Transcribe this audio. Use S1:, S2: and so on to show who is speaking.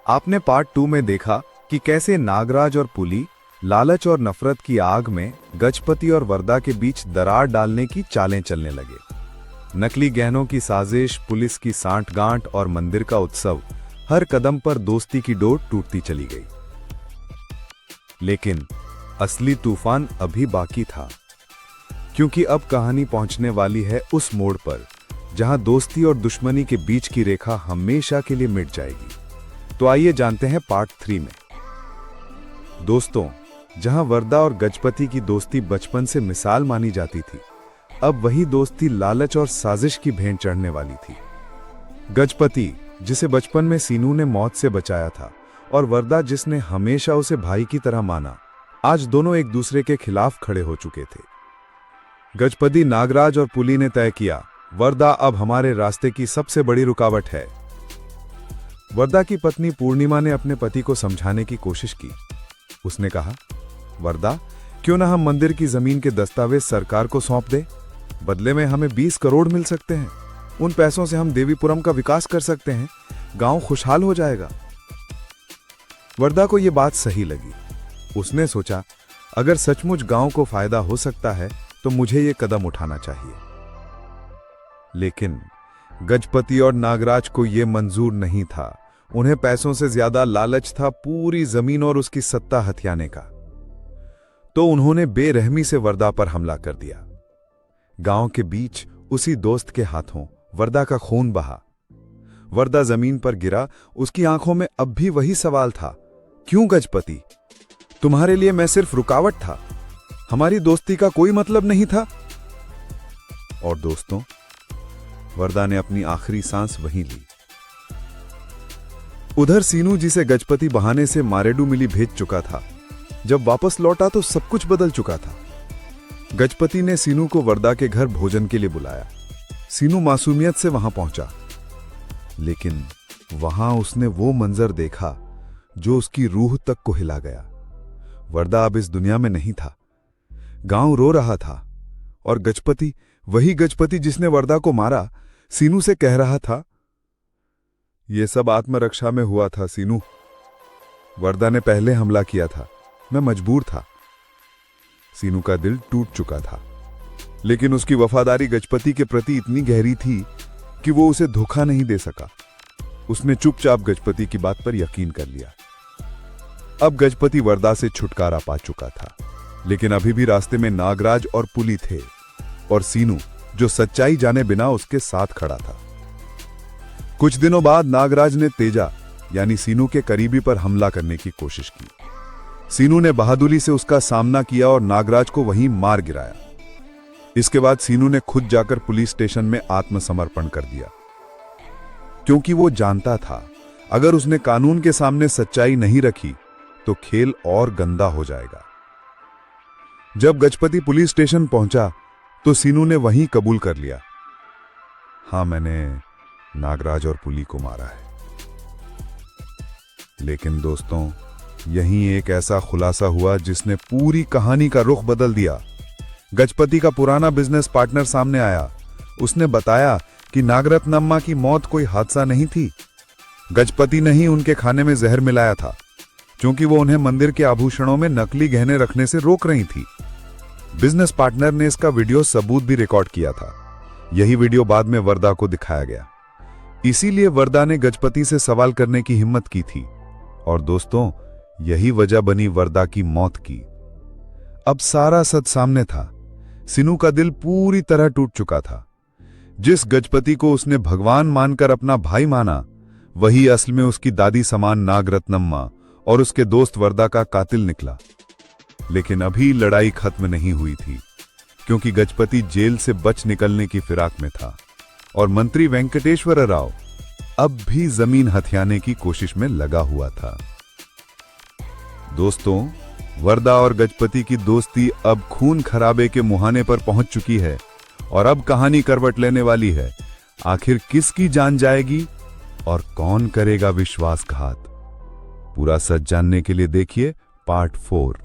S1: आपने पार्ट 2 में देखा कि कैसे नागराज और पुली लालच और नफरत की आग में गजपति और वरदा के बीच दरार डालने की चालें चलने लगे। नकली गहनों की साजिश, पुलिस की सांठगांठ और मंदिर का उत्सव, हर कदम पर दोस्ती की डोर टूटती चली गई। लेकिन असली तूफान अभी बाकी था, क्योंकि अब कहानी पहुंचने वाली है उस मोड़ पर जहां दोस्ती और दुश्मनी के बीच की रेखा हमेशा के लिए मिट जाएगी। तो आइए जानते हैं पार्ट 3 में। दोस्तों, जहां वरदा और गजपति की दोस्ती बचपन से मिसाल मानी जाती थी, अब वही दोस्ती लालच और साजिश की भेंट चढ़ने वाली थी। गजपति, जिसे बचपन में सीनू ने मौत से बचाया था, और वरदा, जिसने हमेशा उसे भाई की तरह माना, आज दोनों एक दूसरे के खिलाफ खड़े हो चुके थे। गजपति, नागराज और पुली ने तय किया, वरदा अब हमारे रास्ते की सबसे बड़ी रुकावट है। वरदा की पत्नी पूर्णिमा ने अपने पति को समझाने की कोशिश की। उसने कहा, वरदा, क्यों ना हम मंदिर की जमीन के दस्तावेज सरकार को सौंप दें? बदले में हमें 20 करोड़ मिल सकते हैं। उन पैसों से हम देवीपुरम का विकास कर सकते हैं। गांव खुशहाल हो जाएगा। वरदा को यह बात सही लगी। उसने सोचा, अगर सचमुच गांव को फायदा हो सकता है तो मुझे यह कदम उठाना चाहिए। लेकिन गजपति और नागराज को यह मंजूर नहीं था। उन्हें पैसों से ज्यादा लालच था पूरी जमीन और उसकी सत्ता हथियाने का। तो उन्होंने बेरहमी से वरदा पर हमला कर दिया। गांव के बीच उसी दोस्त के हाथों वरदा का खून बहा। वरदा जमीन पर गिरा। उसकी आंखों में अब भी वही सवाल था, क्यों गजपति? तुम्हारे लिए मैं सिर्फ रुकावट था। हमारी दोस्ती का कोई मतलब नहीं था। और दोस्तों, वरदा ने अपनी आखिरी सांस वहीं ली। उधर सीनू, जिसे गजपति बहाने से मारेडू मिली भेज चुका था, जब वापस लौटा तो सब कुछ बदल चुका था। गजपति ने सीनू को वरदा के घर भोजन के लिए बुलाया। सीनू मासूमियत से वहां पहुंचा, लेकिन वहां उसने वो मंजर देखा जो उसकी रूह तक को हिला गया। वरदा अब इस दुनिया में नहीं था। गांव रो रहा था, और गजपति, वही गजपति जिसने वरदा को मारा, सीनू से कह रहा था, यह सब आत्मरक्षा में हुआ था सीनू। वरदा ने पहले हमला किया था, मैं मजबूर था। सीनू का दिल टूट चुका था, लेकिन उसकी वफादारी गजपति के प्रति इतनी गहरी थी कि वो उसे धोखा नहीं दे सका। उसने चुपचाप गजपति की बात पर यकीन कर लिया। अब गजपति वरदा से छुटकारा पा चुका था, लेकिन अभी भी रास्ते में नागराज और पुली थे, और सीनू, जो सच्चाई जाने बिना उसके साथ खड़ा था। कुछ दिनों बाद नागराज ने तेजा, यानी सीनू के करीबी पर हमला करने की कोशिश की। सीनू ने बहादुरी से उसका सामना किया और नागराज को वहीं मार गिराया। इसके बाद सीनू ने खुद जाकर पुलिस स्टेशन में आत्मसमर्पण कर दिया, क्योंकि वो जानता था, अगर उसने कानून के सामने सच्चाई नहीं रखी तो खेल और गंदा हो जाएगा। जब गजपति पुलिस स्टेशन पहुंचा तो सीनू ने वहीं कबूल कर लिया, हां, मैंने नागराज और पुली को मारा है। लेकिन दोस्तों, यहीं एक ऐसा खुलासा हुआ जिसने पूरी कहानी का रुख बदल दिया। गजपति का पुराना बिजनेस पार्टनर सामने आया। उसने बताया कि नागरत्नम्मा की मौत कोई हादसा नहीं थी। गजपति ने ही उनके खाने में जहर मिलाया था, क्योंकि वो उन्हें मंदिर के आभूषणों में नकली गहने रखने से रोक रही थी। बिजनेस पार्टनर ने इसका वीडियो सबूत भी रिकॉर्ड किया था। यही वीडियो बाद में वरदा को दिखाया गया। इसीलिए वरदा ने गजपति से सवाल करने की हिम्मत की थी। और दोस्तों, यही वजह बनी वरदा की मौत की। अब सारा सच सामने था। सीनू का दिल पूरी तरह टूट चुका था। जिस गजपति को उसने भगवान मानकर अपना भाई माना, वही असल में उसकी दादी समान नागरत्नम्मा और उसके दोस्त वरदा का कातिल निकला। लेकिन अभी लड़ाई खत्म नहीं हुई थी, क्योंकि गजपति जेल से बच निकलने की फिराक में था, और मंत्री वेंकटेश्वर राव अब भी जमीन हथियाने की कोशिश में लगा हुआ था। दोस्तों, वरदा और गजपति की दोस्ती अब खून खराबे के मुहाने पर पहुंच चुकी है, और अब कहानी करवट लेने वाली है। आखिर किसकी जान जाएगी और कौन करेगा विश्वासघात? पूरा सच जानने के लिए देखिए पार्ट 4।